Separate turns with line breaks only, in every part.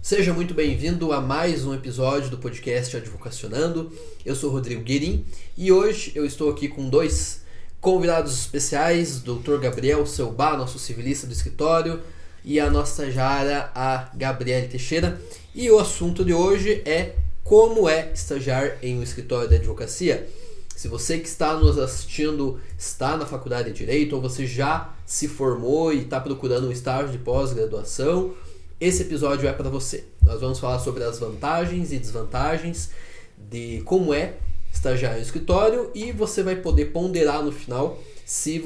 Seja muito bem-vindo a mais um episódio do podcast Advocacionando. Eu sou Rodrigo Guerin e hoje eu estou aqui com dois convidados especiais, o Dr. Gabriel Selbá, nosso civilista do escritório, e a nossa estagiária, a Gabriele Teixeira. E o assunto de hoje é como é estagiar em um escritório de advocacia. Se você que está nos assistindo está na faculdade de Direito ou você já se formou e está procurando um estágio de pós-graduação, esse episódio é para você. Nós vamos falar sobre as vantagens e desvantagens de como é estagiar em um escritório e você vai poder ponderar no final se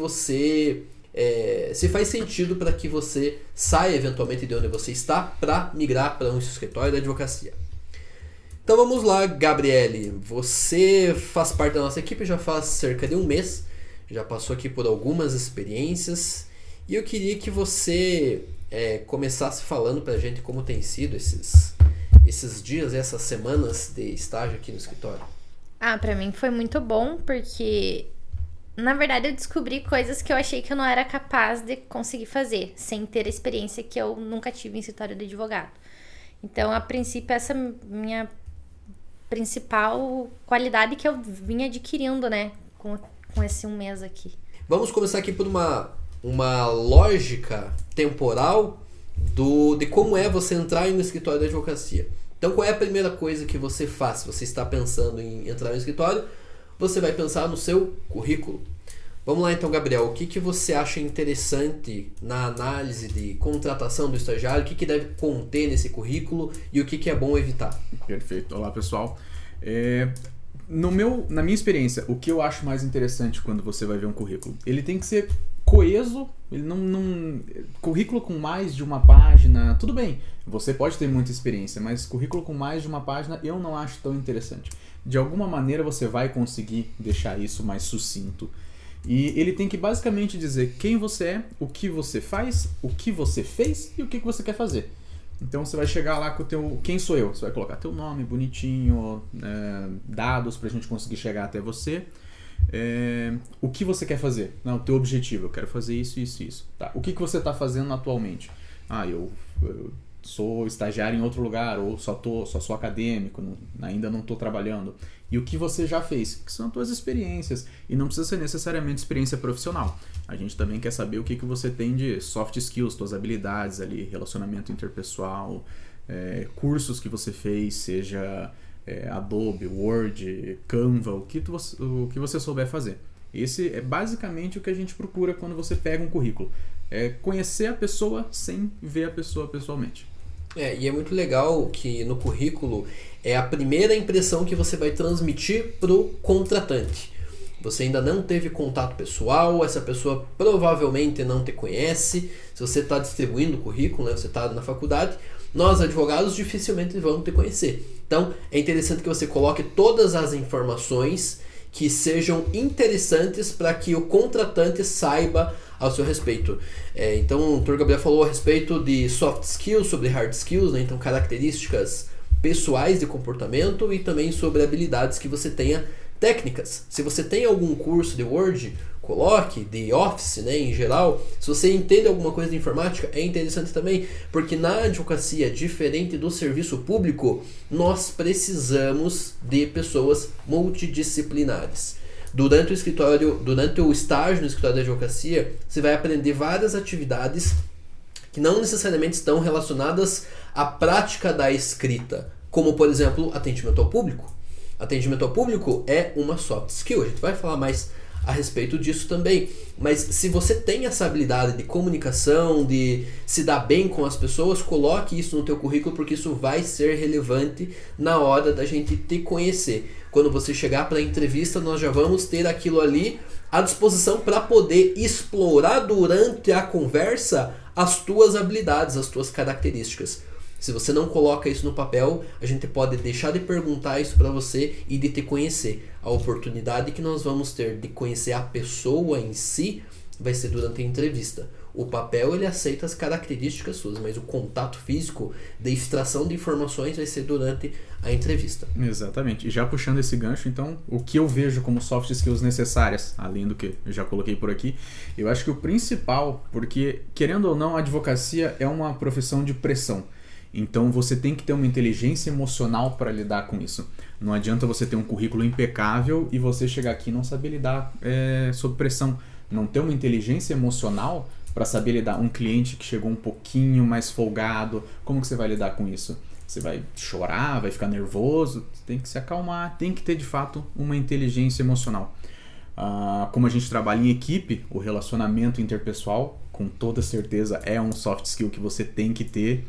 se faz sentido para que você saia eventualmente de onde você está para migrar para um escritório de advocacia. Então vamos lá, Gabriele. Você faz parte da nossa equipe já faz cerca de um mês, já passou aqui por algumas experiências e eu queria que você começasse falando pra gente como tem sido esses dias, essas semanas de estágio aqui no escritório.
Pra mim foi muito bom, porque na verdade eu descobri coisas que eu achei que eu não era capaz de conseguir fazer, sem ter a experiência que eu nunca tive em escritório de advogado. Então, a princípio, essa minha principal qualidade que eu vim adquirindo, né, com esse um mês aqui.
Vamos começar aqui por uma lógica temporal de como é você entrar em um escritório de advocacia. Então, qual é a primeira coisa que você faz? Se você está pensando em entrar no escritório, você vai pensar no seu currículo. Vamos lá então, Gabriel, o que você acha interessante na análise de contratação do estagiário? O que deve conter nesse currículo e o que é bom evitar?
Perfeito. Olá, pessoal. Na minha experiência, o que eu acho mais interessante quando você vai ver um currículo? Ele tem que ser coeso, ele currículo com mais de uma página, tudo bem, você pode ter muita experiência, mas currículo com mais de uma página eu não acho tão interessante. De alguma maneira você vai conseguir deixar isso mais sucinto. E ele tem que basicamente dizer quem você é, o que você faz, o que você fez e o que você quer fazer. Então você vai chegar lá com o teu quem sou eu, você vai colocar teu nome bonitinho, dados pra gente conseguir chegar até você. O que você quer fazer? Não, o teu objetivo, eu quero fazer isso, isso, isso. Tá. O que você está fazendo atualmente? Eu sou estagiário em outro lugar, ou só sou acadêmico, ainda não estou trabalhando. E o que você já fez? Que são as tuas experiências. E não precisa ser necessariamente experiência profissional. A gente também quer saber o que você tem de soft skills, tuas habilidades ali, relacionamento interpessoal, cursos que você fez, seja Adobe, Word, Canva, o que você souber fazer. Esse é basicamente o que a gente procura quando você pega um currículo. É conhecer a pessoa sem ver a pessoa pessoalmente.
E é muito legal que no currículo é a primeira impressão que você vai transmitir pro contratante. Você ainda não teve contato pessoal, essa pessoa provavelmente não te conhece. Se você está distribuindo o currículo, né, você está na faculdade, nós advogados dificilmente vamos te conhecer. Então é interessante que você coloque todas as informações que sejam interessantes para que o contratante saiba ao seu respeito. Então o Dr. Gabriel falou a respeito de soft skills, sobre hard skills, né? Então características pessoais de comportamento e também sobre habilidades que você tenha técnicas. Se você tem algum curso de Word, coloque, de Office, né, em geral. Se você entende alguma coisa de informática, é interessante também, porque na advocacia, diferente do serviço público, nós precisamos de pessoas multidisciplinares. Durante o estágio no escritório de advocacia, você vai aprender várias atividades que não necessariamente estão relacionadas à prática da escrita, como, por exemplo, atendimento ao público. Atendimento ao público é uma soft skill, a gente vai falar mais a respeito disso também, mas se você tem essa habilidade de comunicação, de se dar bem com as pessoas, coloque isso no teu currículo, porque isso vai ser relevante na hora da gente te conhecer. Quando você chegar para a entrevista, nós já vamos ter aquilo ali à disposição para poder explorar durante a conversa as tuas habilidades, as tuas características. Se você não coloca isso no papel, a gente pode deixar de perguntar isso para você e de te conhecer. A oportunidade que nós vamos ter de conhecer a pessoa em si vai ser durante a entrevista. O papel ele aceita as características suas, mas o contato físico de extração de informações vai ser durante a entrevista.
Exatamente. E já puxando esse gancho, então, o que eu vejo como soft skills necessárias, além do que eu já coloquei por aqui, eu acho que o principal, porque querendo ou não, a advocacia é uma profissão de pressão. Então você tem que ter uma inteligência emocional para lidar com isso. Não adianta você ter um currículo impecável e você chegar aqui e não saber lidar sob pressão. Não ter uma inteligência emocional para saber lidar. Um cliente que chegou um pouquinho mais folgado, como que você vai lidar com isso? Você vai chorar, vai ficar nervoso? Tem que se acalmar, tem que ter de fato uma inteligência emocional. Como a gente trabalha em equipe, o relacionamento interpessoal, com toda certeza, é um soft skill que você tem que ter.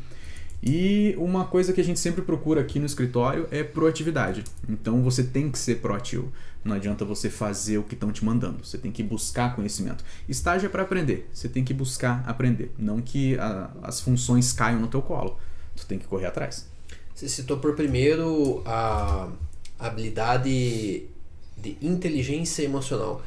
E uma coisa que a gente sempre procura aqui no escritório é proatividade. Então você tem que ser proativo. Não adianta você fazer o que estão te mandando. Você tem que buscar conhecimento. Estágio é para aprender. Você tem que buscar aprender. Não que as funções caiam no teu colo. Tu tem que correr atrás.
Você citou por primeiro a habilidade de inteligência emocional.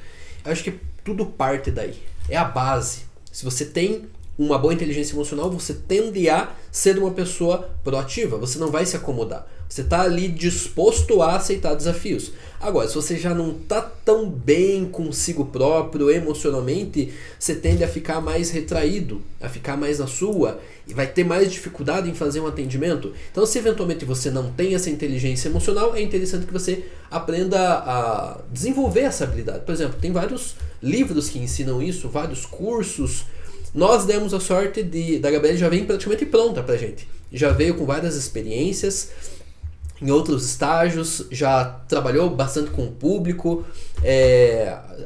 Eu acho que tudo parte daí. É a base. Se você tem uma boa inteligência emocional, você tende a ser uma pessoa proativa. Você não vai se acomodar. Você está ali disposto a aceitar desafios. Agora, se você já não está tão bem consigo próprio emocionalmente, você tende a ficar mais retraído, a ficar mais na sua e vai ter mais dificuldade em fazer um atendimento. Então, se eventualmente você não tem essa inteligência emocional, é interessante que você aprenda a desenvolver essa habilidade. Por exemplo, tem vários livros que ensinam isso, vários cursos. Nós demos a sorte da Gabriele já vem praticamente pronta pra gente. Já veio com várias experiências em outros estágios, já trabalhou bastante com o público.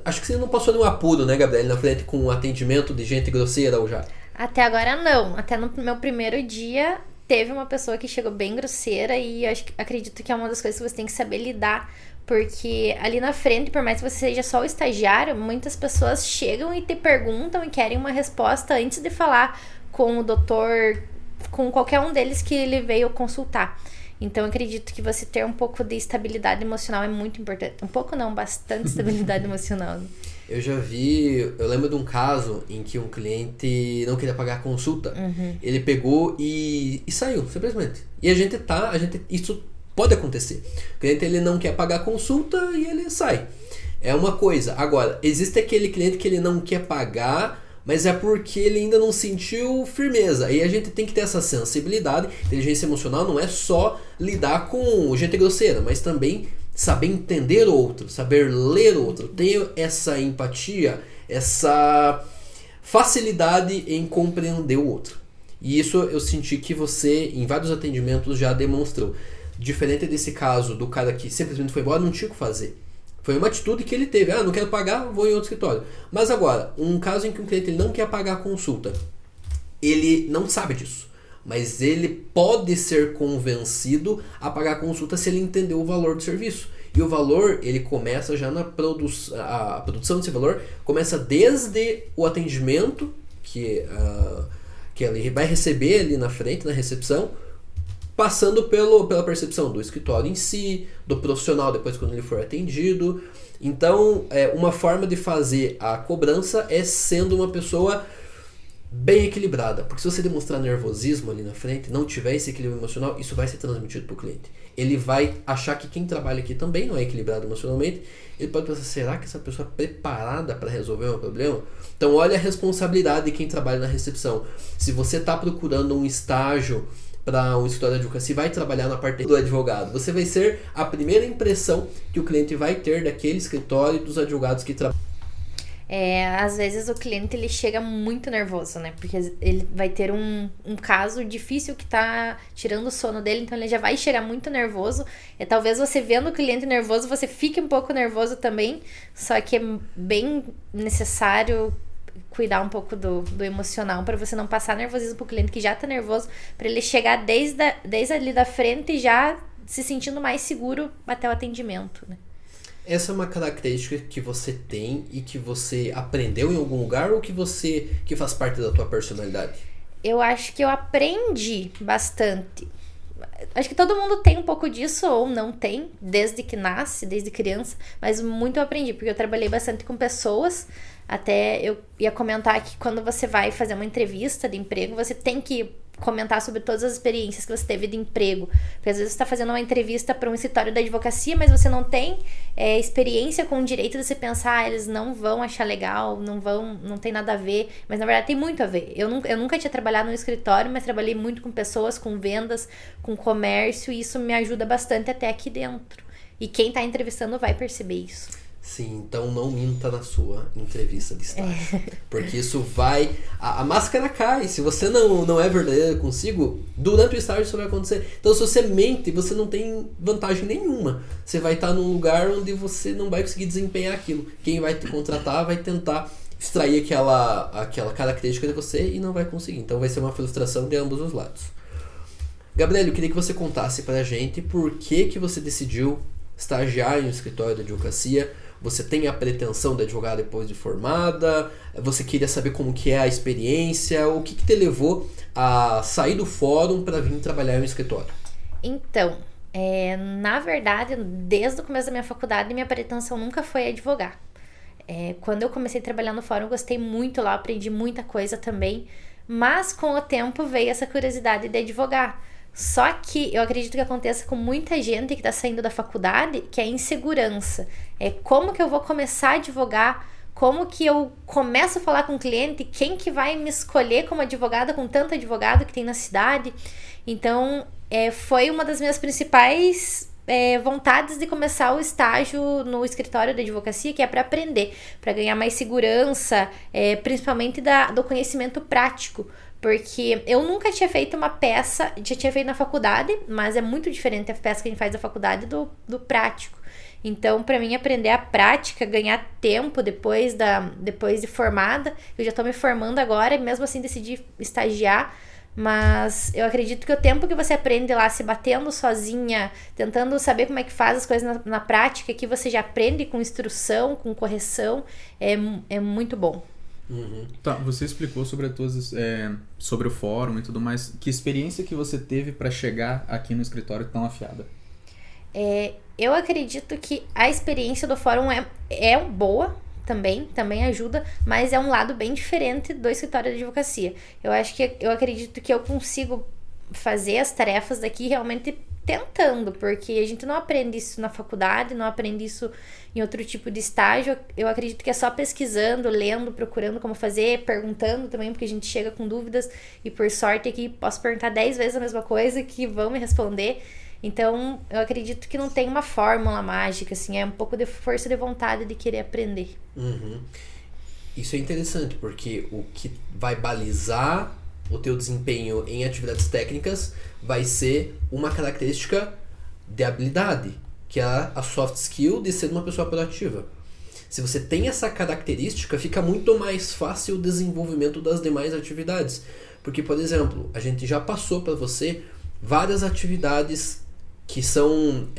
Acho que você não passou nenhum apuro, né, Gabriele, na frente com o atendimento de gente grosseira ou já?
Até agora não. Até no meu primeiro dia teve uma pessoa que chegou bem grosseira e eu acredito que é uma das coisas que você tem que saber lidar. Porque ali na frente, por mais que você seja só o estagiário, muitas pessoas chegam e te perguntam e querem uma resposta antes de falar com o doutor, com qualquer um deles que ele veio consultar. Então, eu acredito que você ter um pouco de estabilidade emocional é muito importante. Um pouco não, bastante estabilidade emocional.
Eu lembro de um caso em que um cliente não queria pagar a consulta. Ele pegou e saiu, simplesmente. E isso pode acontecer. O cliente ele não quer pagar a consulta e ele sai. É uma coisa. Agora, existe aquele cliente que ele não quer pagar, mas é porque ele ainda não sentiu firmeza. Aí a gente tem que ter essa sensibilidade. Inteligência emocional não é só lidar com gente grosseira, mas também saber entender o outro, saber ler o outro. Ter essa empatia, essa facilidade em compreender o outro. E isso eu senti que você, em vários atendimentos, já demonstrou. Diferente desse caso do cara que simplesmente foi embora, não tinha o que fazer. Foi uma atitude que ele teve. Não quero pagar, vou em outro escritório. Mas agora, um caso em que um cliente ele não quer pagar a consulta. Ele não sabe disso. Mas ele pode ser convencido a pagar a consulta se ele entender o valor do serviço. E o valor, ele começa já na produção. A produção desse valor começa desde o atendimento que ele vai receber ali na frente, na recepção, passando pela percepção do escritório em si, do profissional depois quando ele for atendido. Então, uma forma de fazer a cobrança é sendo uma pessoa bem equilibrada. Porque se você demonstrar nervosismo ali na frente, não tiver esse equilíbrio emocional, isso vai ser transmitido para o cliente. Ele vai achar que quem trabalha aqui também não é equilibrado emocionalmente. Ele pode pensar, será que essa pessoa é preparada para resolver um problema? Então, olha a responsabilidade de quem trabalha na recepção. Se você está procurando um estágio para um escritório de advocacia, vai trabalhar na parte do advogado. Você vai ser a primeira impressão que o cliente vai ter daquele escritório e dos advogados que trabalham.
Às vezes o cliente ele chega muito nervoso, né? Porque ele vai ter um caso difícil que tá tirando o sono dele, então ele já vai chegar muito nervoso. E talvez você vendo o cliente nervoso, você fique um pouco nervoso também. Só que é bem necessário cuidar um pouco do emocional para você não passar nervosismo pro cliente que já tá nervoso, para ele chegar desde ali da frente já se sentindo mais seguro até o atendimento, né?
Essa é uma característica que você tem e que você aprendeu em algum lugar ou que faz parte da tua personalidade?
Eu acho que eu aprendi bastante. Acho que todo mundo tem um pouco disso ou não tem, desde que nasce, desde criança, mas muito eu aprendi, porque eu trabalhei bastante com pessoas. Até eu ia comentar que quando você vai fazer uma entrevista de emprego, você tem que comentar sobre todas as experiências que você teve de emprego. Porque às vezes você está fazendo uma entrevista para um escritório da advocacia, mas você não tem experiência com o direito de você pensar, eles não vão achar legal, não tem nada a ver. Mas na verdade tem muito a ver. Eu nunca tinha trabalhado no escritório, mas trabalhei muito com pessoas, com vendas, com comércio, e isso me ajuda bastante até aqui dentro. E quem está entrevistando vai perceber isso.
Sim, então não minta na sua entrevista de estágio. Porque isso vai... A máscara cai. Se você não é verdadeiro consigo, durante o estágio isso vai acontecer. Então se você mente, você não tem vantagem nenhuma. Você vai estar num lugar onde você não vai conseguir desempenhar aquilo. Quem vai te contratar vai tentar extrair aquela característica de você e não vai conseguir. Então vai ser uma frustração de ambos os lados. Gabriel, eu queria que você contasse pra gente por que você decidiu estagiar em um escritório de advocacia. Você tem a pretensão de advogar depois de formada? Você queria saber como que é a experiência? O que te levou a sair do fórum para vir trabalhar em um escritório?
Então, na verdade, desde o começo da minha faculdade, minha pretensão nunca foi advogar. Quando eu comecei a trabalhar no fórum, eu gostei muito lá, aprendi muita coisa também. Mas com o tempo veio essa curiosidade de advogar. Só que eu acredito que aconteça com muita gente que está saindo da faculdade, que é insegurança. Como que eu vou começar a advogar? Como que eu começo a falar com o cliente? Quem que vai me escolher como advogada com tanto advogado que tem na cidade? Então, foi uma das minhas principais vontades de começar o estágio no escritório de advocacia, que é para aprender, para ganhar mais segurança, principalmente do conhecimento prático. Porque eu nunca tinha feito uma peça, já tinha feito na faculdade, mas é muito diferente a peça que a gente faz na faculdade do prático. Então, para mim, aprender a prática, ganhar tempo depois de formada, eu já tô me formando agora, e mesmo assim decidi estagiar, mas eu acredito que o tempo que você aprende lá se batendo sozinha, tentando saber como é que faz as coisas na prática, que você já aprende com instrução, com correção, é muito bom.
Uhum. Tá, você explicou sobre sobre o fórum e tudo mais. Que experiência que você teve para chegar aqui no escritório tão afiada?
Eu acredito que a experiência do fórum é boa também ajuda, mas é um lado bem diferente do escritório de advocacia. Eu acredito que eu consigo fazer as tarefas daqui realmente tentando, porque a gente não aprende isso na faculdade, não aprende isso em outro tipo de estágio. Eu acredito que é só pesquisando, lendo, procurando como fazer, perguntando também, porque a gente chega com dúvidas e por sorte aqui posso perguntar 10 vezes a mesma coisa que vão me responder. Então, eu acredito que não tem uma fórmula mágica, assim, é um pouco de força de vontade de querer aprender.
Uhum. Isso é interessante, porque o que vai balizar o teu desempenho em atividades técnicas vai ser uma característica de habilidade, que é a soft skill de ser uma pessoa proativa. Se você tem essa característica, fica muito mais fácil o desenvolvimento das demais atividades. Porque, por exemplo, a gente já passou para você várias atividades que são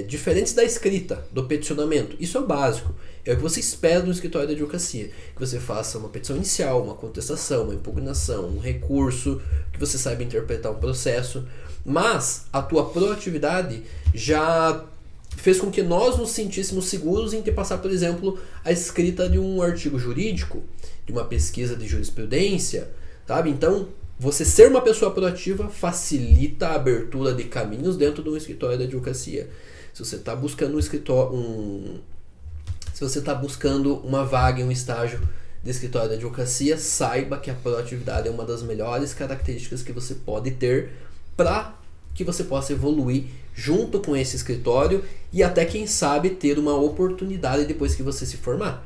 diferentes da escrita, do peticionamento. Isso é o básico. É o que você espera no escritório de advocacia. Que você faça uma petição inicial, uma contestação, uma impugnação, um recurso, que você saiba interpretar um processo. Mas a tua proatividade já fez com que nós nos sentíssemos seguros em ter passar, por exemplo, a escrita de um artigo jurídico, de uma pesquisa de jurisprudência, sabe? Então, você ser uma pessoa proativa facilita a abertura de caminhos dentro de um escritório de advocacia. Se você está buscando se você está buscando uma vaga em um estágio de escritório de advocacia, saiba que a proatividade é uma das melhores características que você pode ter para que você possa evoluir junto com esse escritório e até, quem sabe, ter uma oportunidade depois que você se formar.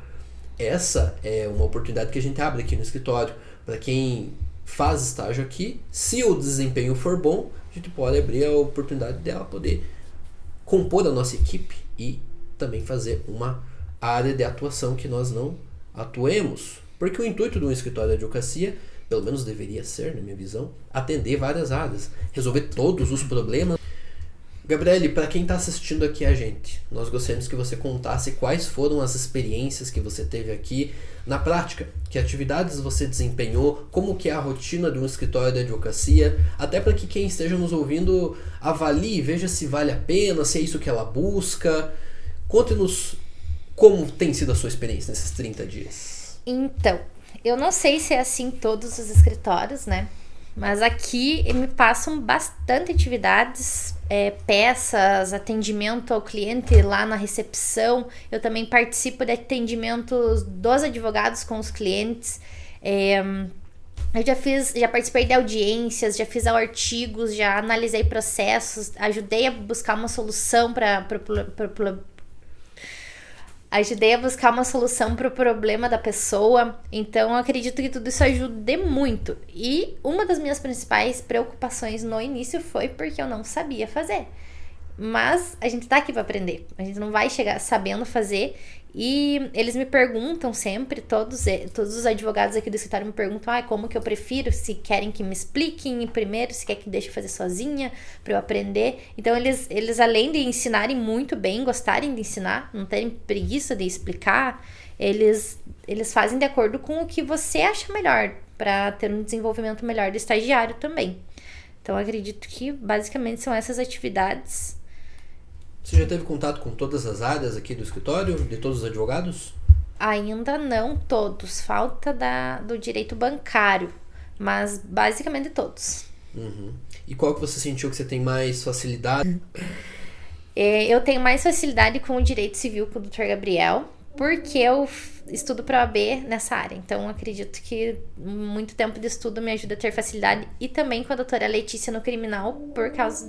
Essa é uma oportunidade que a gente abre aqui no escritório para quem faz estágio aqui. Se o desempenho for bom, a gente pode abrir a oportunidade dela poder compor a nossa equipe e também fazer uma área de atuação que nós não atuemos. Porque o intuito de um escritório de advocacia, pelo menos deveria ser, na minha visão, atender várias áreas, resolver todos os problemas. Gabriele, para quem está assistindo aqui a gente, nós gostaríamos que você contasse quais foram as experiências que você teve aqui na prática, que atividades você desempenhou, como que é a rotina de um escritório de advocacia, até para que quem esteja nos ouvindo avalie, veja se vale a pena, se é isso que ela busca. Conte-nos como tem sido a sua experiência nesses 30 dias.
Então, eu não sei se é assim em todos os escritórios, né? Mas aqui me passam bastante atividades, peças, atendimento ao cliente lá na recepção. Eu também participo de atendimentos dos advogados com os clientes. Eu já participei de audiências, já fiz artigos, já analisei processos, ajudei a buscar uma solução para o problema da pessoa. Então, eu acredito que tudo isso ajude muito. E uma das minhas principais preocupações no início foi porque eu não sabia fazer. Mas a gente tá aqui para aprender. A gente não vai chegar sabendo fazer. E eles me perguntam sempre, todos os advogados aqui do escritório me perguntam como que eu prefiro, se querem que me expliquem primeiro, se quer que deixe fazer sozinha para eu aprender. Então eles além de ensinarem muito bem, gostarem de ensinar, não terem preguiça de explicar, eles fazem de acordo com o que você acha melhor, para ter um desenvolvimento melhor do estagiário também. Então eu acredito que basicamente são essas atividades.
Você já teve contato com todas as áreas aqui do escritório, de todos os advogados?
Ainda não todos. Falta do direito bancário, mas basicamente todos.
Uhum. E qual que você sentiu que você tem mais facilidade?
Eu tenho mais facilidade com o direito civil com o Dr. Gabriel, porque eu estudo para OAB nessa área. Então, acredito que muito tempo de estudo me ajuda a ter facilidade. E também com a doutora Letícia no criminal, por causa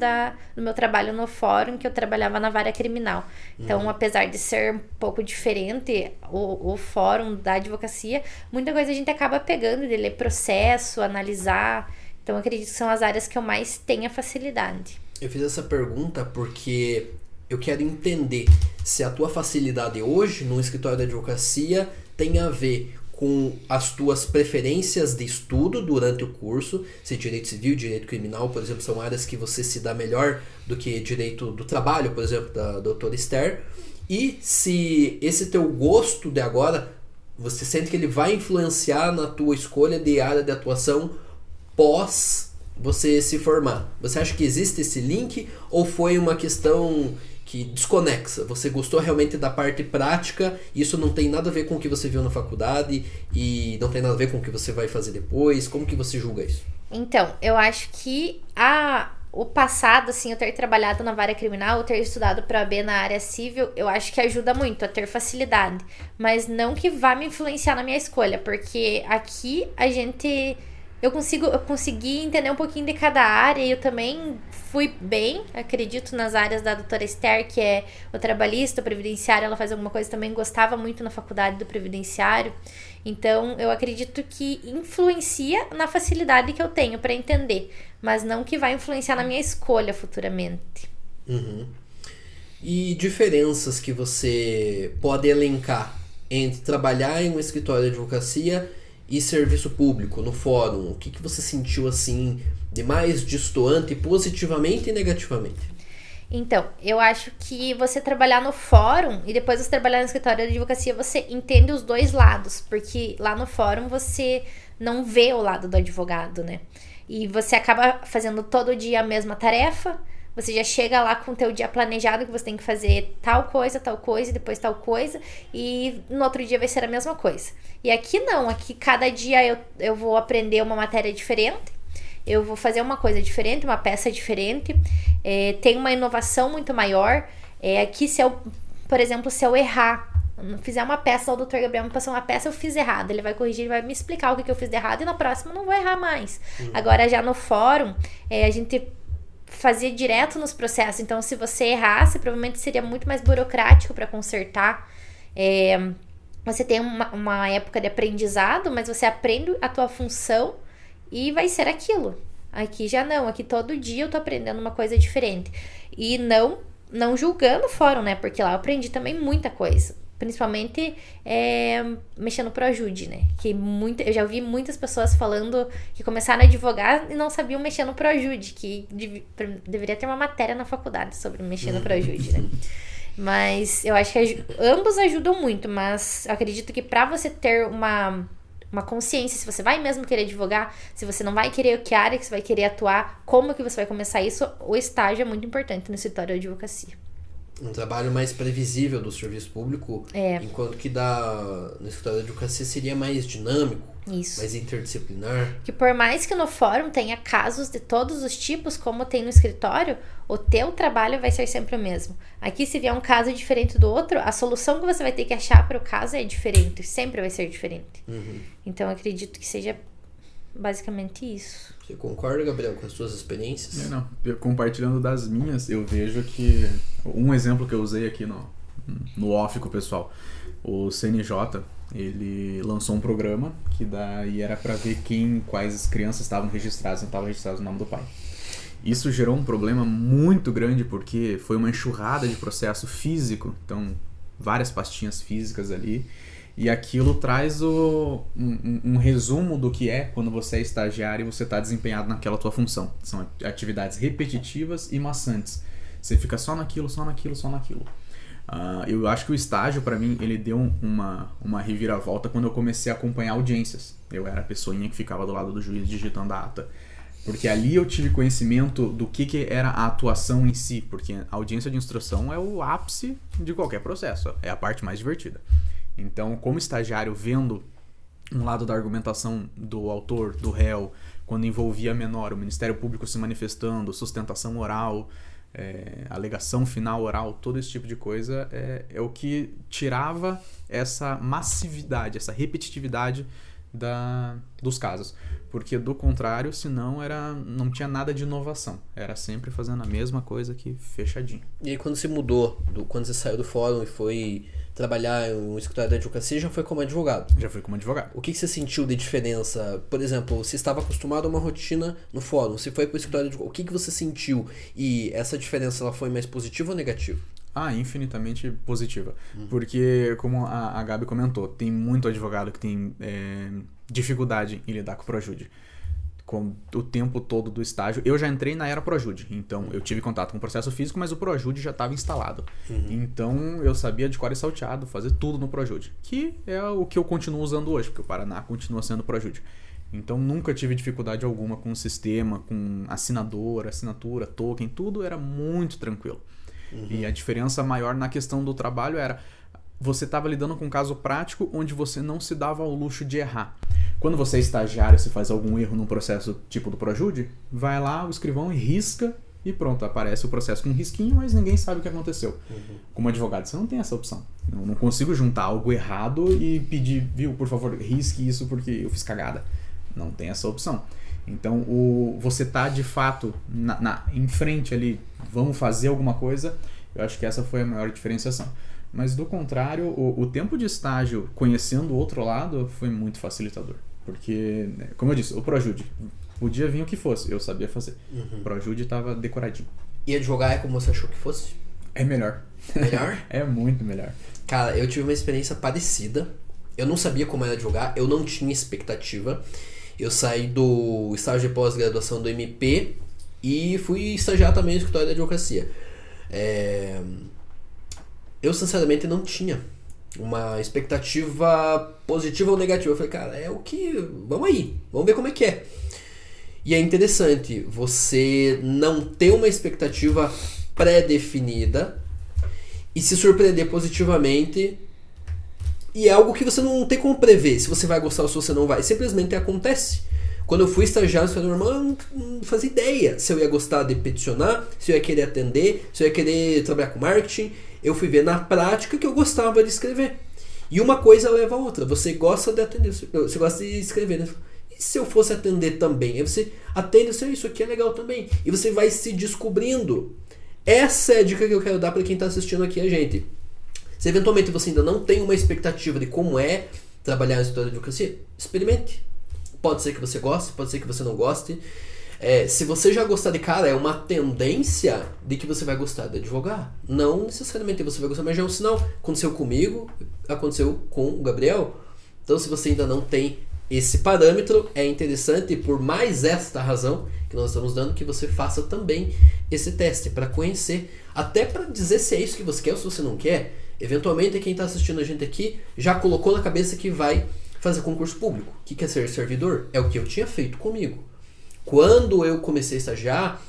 do meu trabalho no fórum, que eu trabalhava na vara criminal. Então, apesar de ser um pouco diferente o fórum da advocacia, muita coisa a gente acaba pegando, de ler processo, analisar. Então, acredito que são as áreas que eu mais tenho a facilidade.
Eu fiz essa pergunta porque eu quero entender se a tua facilidade hoje no escritório da advocacia tem a ver com as tuas preferências de estudo durante o curso, se direito civil, direito criminal, por exemplo, são áreas que você se dá melhor do que direito do trabalho, por exemplo, da doutora Esther, e se esse teu gosto de agora, você sente que ele vai influenciar na tua escolha de área de atuação pós você se formar. Você acha que existe esse link ou foi uma questão que desconexa? Você gostou realmente da parte prática, isso não tem nada a ver com o que você viu na faculdade e não tem nada a ver com o que você vai fazer depois? Como que você julga isso?
Então, eu acho que o passado, assim, eu ter trabalhado na vara criminal, eu ter estudado para OAB na área civil, eu acho que ajuda muito a ter facilidade, mas não que vá me influenciar na minha escolha, porque aqui eu consegui entender um pouquinho de cada área e eu também fui bem, acredito, nas áreas da doutora Esther, que é o trabalhista, o previdenciário, ela faz alguma coisa também, gostava muito na faculdade do previdenciário. Então, eu acredito que influencia na facilidade que eu tenho para entender, mas não que vai influenciar na minha escolha futuramente.
Uhum. E diferenças que você pode elencar entre trabalhar em um escritório de advocacia e serviço público, no fórum? O que você sentiu assim de mais destoante, positivamente e negativamente?
Então, eu acho que você trabalhar no fórum e depois você trabalhar no escritório de advocacia, você entende os dois lados, porque lá no fórum você não vê o lado do advogado, né? E você acaba fazendo todo dia a mesma tarefa, você já chega lá com o teu dia planejado que você tem que fazer tal coisa, e depois tal coisa, e no outro dia vai ser a mesma coisa. E aqui não, aqui cada dia eu vou aprender uma matéria diferente, eu vou fazer uma coisa diferente, uma peça diferente, tem uma inovação muito maior. Aqui, por exemplo, se eu errar, fizer uma peça, o Dr. Gabriel me passou uma peça, eu fiz errado, ele vai corrigir, ele vai me explicar o que eu fiz de errado, e na próxima eu não vou errar mais. Agora, já no fórum, a gente fazia direto nos processos, então se você errasse, provavelmente seria muito mais burocrático para consertar. Você tem uma época de aprendizado, mas você aprende a tua função e vai ser aquilo. Aqui já não, aqui todo dia eu tô aprendendo uma coisa diferente. E não julgando o fórum, né? Porque lá eu aprendi também muita coisa. Principalmente mexendo pro ajude, né? Eu já ouvi muitas pessoas falando que começaram a advogar e não sabiam mexer no Proajude, que deveria ter uma matéria na faculdade sobre mexer no Proajude, né? Mas eu acho que ambos ajudam muito, mas eu acredito que para você ter uma consciência, se você vai mesmo querer advogar, se você não vai querer que área que você vai querer atuar, como que você vai começar isso, o estágio é muito importante no escritório de advocacia.
Um trabalho mais previsível do serviço público, enquanto que no escritório de advocacia seria mais dinâmico,
Isso.
mais interdisciplinar.
Que por mais que no fórum tenha casos de todos os tipos, como tem no escritório, o teu trabalho vai ser sempre o mesmo. Aqui, se vier um caso diferente do outro, a solução que você vai ter que achar para o caso é diferente, sempre vai ser diferente. Então, eu acredito que seja basicamente isso.
Você concorda, Gabriel, com as suas experiências?
Não. Compartilhando das minhas, eu vejo que um exemplo que eu usei aqui no off com o pessoal, o CNJ, ele lançou um programa que daí era para ver quais crianças estavam registradas, não estavam registradas no nome do pai. Isso gerou um problema muito grande porque foi uma enxurrada de processo físico, então várias pastinhas físicas ali, e aquilo traz um resumo do que é quando você é estagiário e você está desempenhado naquela tua função. São atividades repetitivas e maçantes. Você fica só naquilo, só naquilo, só naquilo. Eu acho que o estágio, para mim, ele deu uma reviravolta quando eu comecei a acompanhar audiências. Eu era a pessoinha que ficava do lado do juiz digitando a ata. Porque ali eu tive conhecimento do que era a atuação em si. Porque a audiência de instrução é o ápice de qualquer processo. É a parte mais divertida. Então, como estagiário, vendo um lado da argumentação do autor, do réu, quando envolvia menor, o Ministério Público se manifestando, sustentação oral, alegação final oral, todo esse tipo de coisa é o que tirava essa massividade, essa repetitividade dos casos. Porque do contrário, senão não tinha nada de inovação. Era sempre fazendo a mesma coisa que fechadinho.
E aí quando você mudou, quando você saiu do fórum e foi trabalhar em um escritório de advocacia, já foi como advogado?
Já fui como advogado.
O que você sentiu de diferença? Por exemplo, você estava acostumado a uma rotina no fórum, você foi para o escritório de advogado. O que você sentiu? E essa diferença ela foi mais positiva ou negativa?
Infinitamente positiva. Porque, como a Gabi comentou, tem muito advogado que tem dificuldade em lidar com o Projude. Com o tempo todo do estágio. Eu já entrei na era Projude, então eu tive contato com o processo físico, mas o Projude já estava instalado. Então eu sabia de cor e salteado fazer tudo no Projude, que é o que eu continuo usando hoje, porque o Paraná continua sendo Projude. Então nunca tive dificuldade alguma com o sistema, com assinatura, token, tudo era muito tranquilo. E a diferença maior na questão do trabalho era você estava lidando com um caso prático onde você não se dava ao luxo de errar. Quando você é estagiário, se faz algum erro num processo tipo do Projude, vai lá, o escrivão risca e pronto, aparece o processo com um risquinho, mas ninguém sabe o que aconteceu. Como advogado, você não tem essa opção. Eu não consigo juntar algo errado e pedir, por favor, risque isso porque eu fiz cagada. Não tem essa opção. Então, você tá de fato em frente ali, vamos fazer alguma coisa, eu acho que essa foi a maior diferenciação. Mas do contrário, o tempo de estágio conhecendo o outro lado foi muito facilitador. Porque, como eu disse, o Projude, podia vir o que fosse, eu sabia fazer. O Projude estava decoradinho.
E advogar é como você achou que fosse?
É melhor.
Melhor?
É muito melhor.
Cara, eu tive uma experiência parecida. Eu não sabia como era advogar, eu não tinha expectativa. Eu saí do estágio de pós-graduação do MP e fui estagiar também no escritório de advocacia. Eu, sinceramente, não tinha uma expectativa positiva ou negativa. Eu falei, cara, é o que... Vamos aí, vamos ver como é que é. E é interessante você não ter uma expectativa pré-definida e se surpreender positivamente. E é algo que você não tem como prever se você vai gostar ou se você não vai. Simplesmente acontece. Quando eu fui estagiário no escritório normal, eu não fazia ideia se eu ia gostar de peticionar, se eu ia querer atender, se eu ia querer trabalhar com marketing. Eu fui ver na prática que eu gostava de escrever. E uma coisa leva a outra. Você gosta de atender, você gosta de escrever, né? E se eu fosse atender também? Aí você atende, isso aqui é legal também. E você vai se descobrindo. Essa é a dica que eu quero dar para quem está assistindo aqui a gente. Se eventualmente você ainda não tem uma expectativa de como é trabalhar na escritório de advocacia, experimente. Pode ser que você goste, pode ser que você não goste. Se você já gostar de cara, é uma tendência de que você vai gostar de advogar. Não necessariamente você vai gostar, mas já é um sinal. Aconteceu comigo, aconteceu com o Gabriel. Então, se você ainda não tem esse parâmetro, é interessante, por mais esta razão que nós estamos dando, que você faça também esse teste para conhecer, até para dizer se é isso que você quer ou se você não quer. Eventualmente, quem está assistindo a gente aqui já colocou na cabeça que vai fazer concurso público. O que é ser servidor? É o que eu tinha feito comigo. Quando eu comecei a estagiar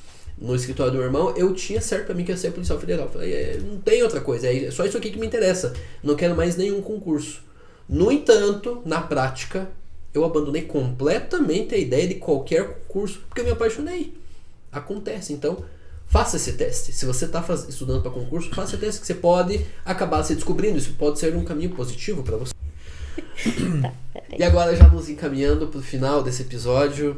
no escritório do meu irmão, eu tinha certo pra mim que ia ser policial federal. Falei, não tem outra coisa, é só isso aqui que me interessa. Não quero mais nenhum concurso. No entanto, na prática, eu abandonei completamente a ideia de qualquer concurso, porque eu me apaixonei. Acontece, então faça esse teste. Se você está estudando para concurso, faça esse teste que você pode acabar se descobrindo. Isso pode ser um caminho positivo para você. E agora, já nos encaminhando para o final desse episódio,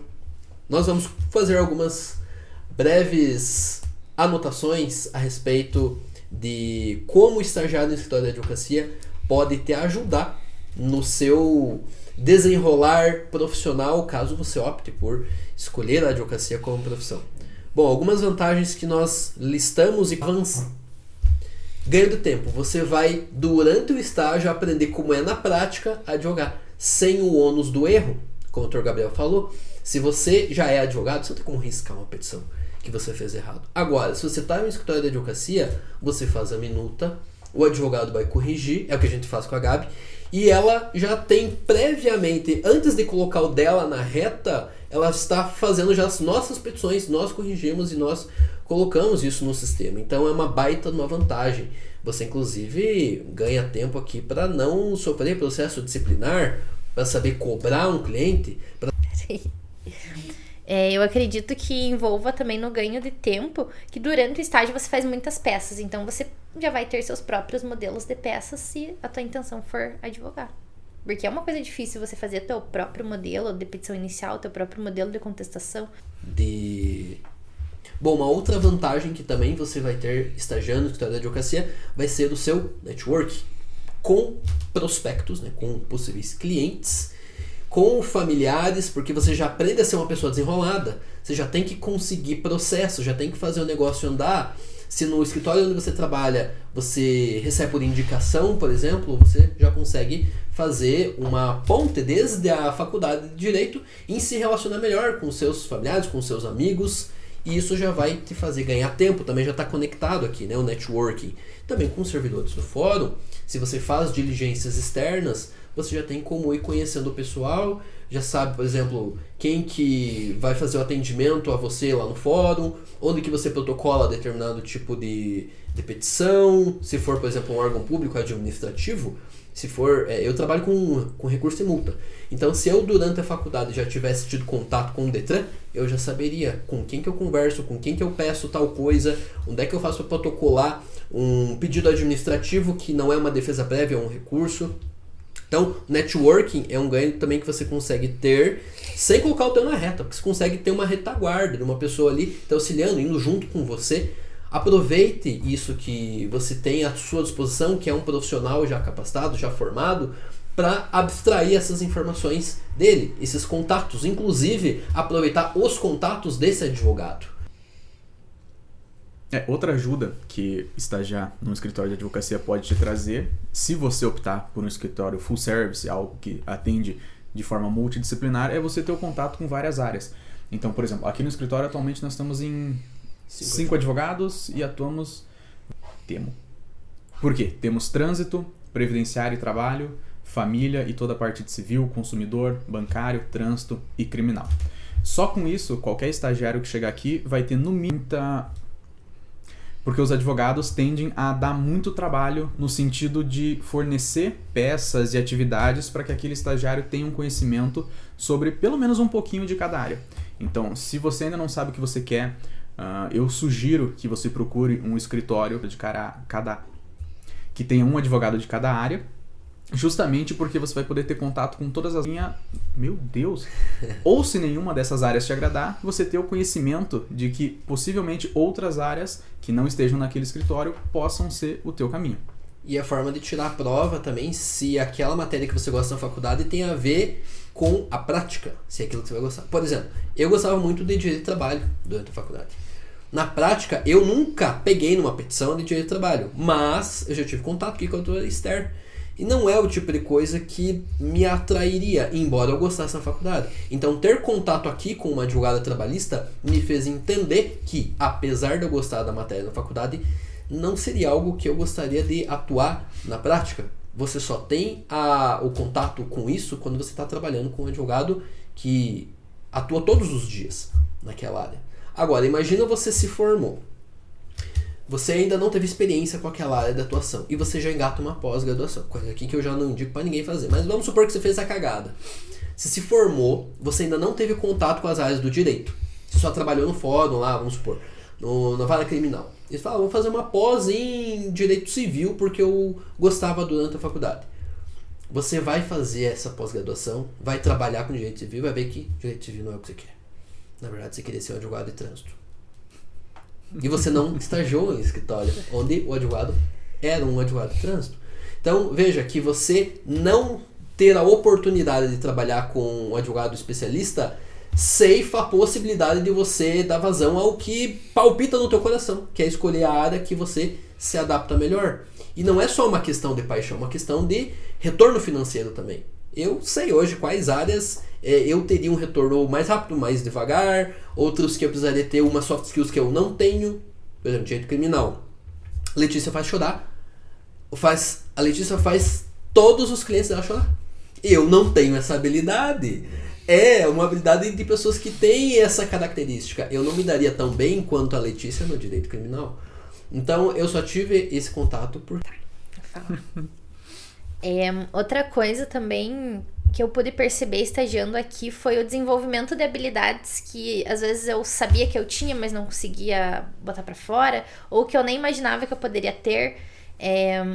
nós vamos fazer algumas breves anotações a respeito de como o estagiário no escritório de advocacia pode te ajudar no seu desenrolar profissional, caso você opte por escolher a advocacia como profissão. Bom, algumas vantagens que nós listamos e avançamos. Ganho de tempo. Você vai, durante o estágio, aprender como é na prática advogar, sem o ônus do erro, como o Dr. Gabriel falou. Se você já é advogado, você não tem como riscar uma petição que você fez errado. Agora, se você está em um escritório de advocacia, você faz a minuta, o advogado vai corrigir, é o que a gente faz com a Gabi, e ela já tem previamente, antes de colocar o dela na reta, ela está fazendo já as nossas petições, nós corrigimos e nós colocamos isso no sistema. Então é uma baita uma vantagem. Você inclusive ganha tempo aqui para não sofrer processo disciplinar, para saber cobrar um cliente.
Eu acredito que envolva também no ganho de tempo, que durante o estágio você faz muitas peças, então você já vai ter seus próprios modelos de peças se a tua intenção for advogar. Porque é uma coisa difícil você fazer teu próprio modelo de petição inicial, teu próprio modelo de contestação.
Bom, uma outra vantagem que também você vai ter estagiando no escritório de advocacia vai ser o seu network com prospectos, né, com possíveis clientes, com familiares, porque você já aprende a ser uma pessoa desenrolada, você já tem que conseguir processo, já tem que fazer o negócio andar. Se no escritório onde você trabalha você recebe por indicação, por exemplo, você já consegue fazer uma ponte desde a faculdade de Direito em se relacionar melhor com seus familiares, com seus amigos, e isso já vai te fazer ganhar tempo, também já está conectado aqui, né, o networking. Também com os servidores do fórum, se você faz diligências externas, você já tem como ir conhecendo o pessoal, já sabe, por exemplo, quem que vai fazer o atendimento a você lá no fórum, onde que você protocola determinado tipo de petição, se for, por exemplo, um órgão público administrativo, se for, eu trabalho com recurso e multa. Então, se eu durante a faculdade já tivesse tido contato com o Detran, eu já saberia com quem que eu converso, com quem que eu peço tal coisa, onde é que eu faço para protocolar um pedido administrativo que não é uma defesa prévia, é um recurso. Então, networking é um ganho também que você consegue ter sem colocar o teu na reta, porque você consegue ter uma retaguarda de uma pessoa ali te auxiliando, indo junto com você. Aproveite isso que você tem à sua disposição, que é um profissional já capacitado, já formado, para abstrair essas informações dele, esses contatos, inclusive aproveitar os contatos desse advogado.
Outra ajuda que estagiar num escritório de advocacia pode te trazer, se você optar por um escritório full service, algo que atende de forma multidisciplinar, é você ter o contato com várias áreas. Então, por exemplo, aqui no escritório atualmente nós estamos em 5 advogados e atuamos... Por quê? Temos trânsito, previdenciário e trabalho, família e toda a parte de civil, consumidor, bancário, trânsito e criminal. Só com isso, qualquer estagiário que chegar aqui vai ter no mínimo porque os advogados tendem a dar muito trabalho no sentido de fornecer peças e atividades para que aquele estagiário tenha um conhecimento sobre pelo menos um pouquinho de cada área. Então, se você ainda não sabe o que você quer, eu sugiro que você procure um escritório que tenha um advogado de cada área, justamente porque você vai poder ter contato com todas as linhas. Meu Deus! Ou se nenhuma dessas áreas te agradar, você ter o conhecimento de que possivelmente outras áreas que não estejam naquele escritório possam ser o teu caminho.
E a forma de tirar a prova também, se aquela matéria que você gosta na faculdade tem a ver com a prática, se é aquilo que você vai gostar. Por exemplo, eu gostava muito de direito de trabalho durante a faculdade. Na prática, eu nunca peguei numa petição de direito de trabalho, mas eu já tive contato aqui com a doutora Esther. E não é o tipo de coisa que me atrairia, embora eu gostasse na faculdade. Então, ter contato aqui com uma advogada trabalhista me fez entender que, apesar de eu gostar da matéria na faculdade, não seria algo que eu gostaria de atuar na prática. Você só tem o contato com isso quando você está trabalhando com um advogado que atua todos os dias naquela área. Agora, imagina você se formou. Você ainda não teve experiência com aquela área de atuação e você já engata uma pós-graduação. Coisa aqui que eu já não indico pra ninguém fazer. Mas vamos supor que você fez a cagada. Você se formou, você ainda não teve contato com as áreas do direito. Você só trabalhou no fórum lá, vamos supor, na vara criminal. E você fala, vou fazer uma pós em direito civil porque eu gostava durante a faculdade. Você vai fazer essa pós-graduação, vai trabalhar com direito civil, vai ver que direito civil não é o que você quer. Na verdade, você queria ser um advogado de trânsito. E você não estagiou em escritório, onde o advogado era um advogado de trânsito. Então, veja que você não ter a oportunidade de trabalhar com um advogado especialista ceifa a possibilidade de você dar vazão ao que palpita no teu coração, que é escolher a área que você se adapta melhor. E não é só uma questão de paixão, é uma questão de retorno financeiro também. Eu sei hoje quais áreas eu teria um retorno mais rápido, mais devagar, outros que eu precisaria ter uma soft skills que eu não tenho, por exemplo, direito criminal. Letícia faz chorar, a Letícia faz todos os clientes dela chorar. Eu não tenho essa habilidade. É uma habilidade de pessoas que têm essa característica. Eu não me daria tão bem quanto a Letícia no direito criminal. Então, eu só tive esse contato por...
Outra coisa também que eu pude perceber estagiando aqui foi o desenvolvimento de habilidades que às vezes eu sabia que eu tinha, mas não conseguia botar pra fora, ou que eu nem imaginava que eu poderia ter.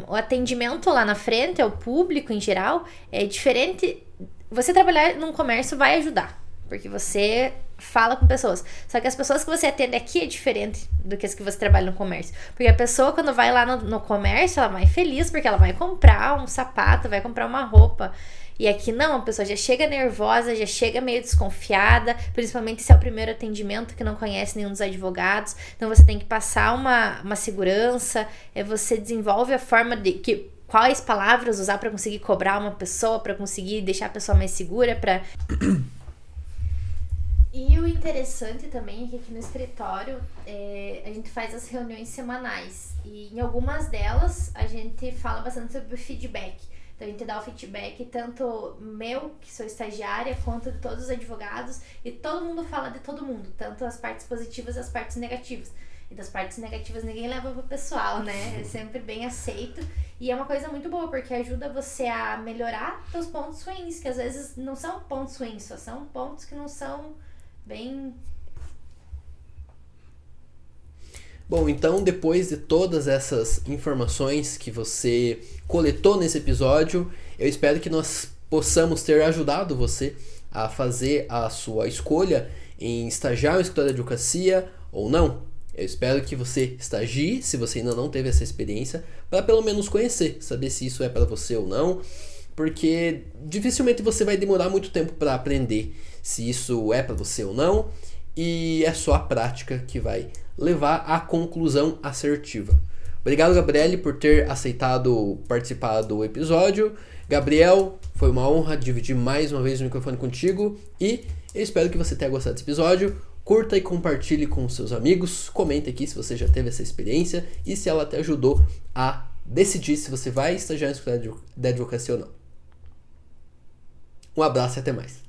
O atendimento lá na frente, ao público em geral, é diferente. Você trabalhar num comércio vai ajudar, porque você fala com pessoas. Só que as pessoas que você atende aqui é diferente do que as que você trabalha no comércio. Porque a pessoa, quando vai lá no comércio, ela vai feliz porque ela vai comprar um sapato, vai comprar uma roupa. E aqui não, a pessoa já chega nervosa, já chega meio desconfiada, principalmente se é o primeiro atendimento, que não conhece nenhum dos advogados. Então você tem que passar uma segurança, você desenvolve a forma de quais palavras usar para conseguir cobrar uma pessoa, para conseguir deixar a pessoa mais segura, para... E o interessante também é que aqui no escritório a gente faz as reuniões semanais. E em algumas delas a gente fala bastante sobre o feedback. Então a gente dá o feedback tanto meu, que sou estagiária, quanto de todos os advogados. E todo mundo fala de todo mundo, tanto as partes positivas e as partes negativas. E das partes negativas ninguém leva pro pessoal, né? É sempre bem aceito. E é uma coisa muito boa, porque ajuda você a melhorar seus pontos ruins, que às vezes não são pontos ruins, só são pontos que não são bem...
Bom, então depois de todas essas informações que você coletou nesse episódio, eu espero que nós possamos ter ajudado você a fazer a sua escolha em estagiar em escritório de advocacia ou não. Eu espero que você estagie, se você ainda não teve essa experiência, para pelo menos conhecer, saber se isso é para você ou não, porque dificilmente você vai demorar muito tempo para aprender se isso é para você ou não, e é só a prática que vai levar à conclusão assertiva. Obrigado, Gabriele, por ter aceitado participar do episódio. Gabriel, foi uma honra dividir mais uma vez o microfone contigo e eu espero que você tenha gostado desse episódio. Curta e compartilhe com seus amigos, comente aqui se você já teve essa experiência e se ela te ajudou a decidir se você vai estagiar em escritório de advocacia ou não. Um abraço e até mais.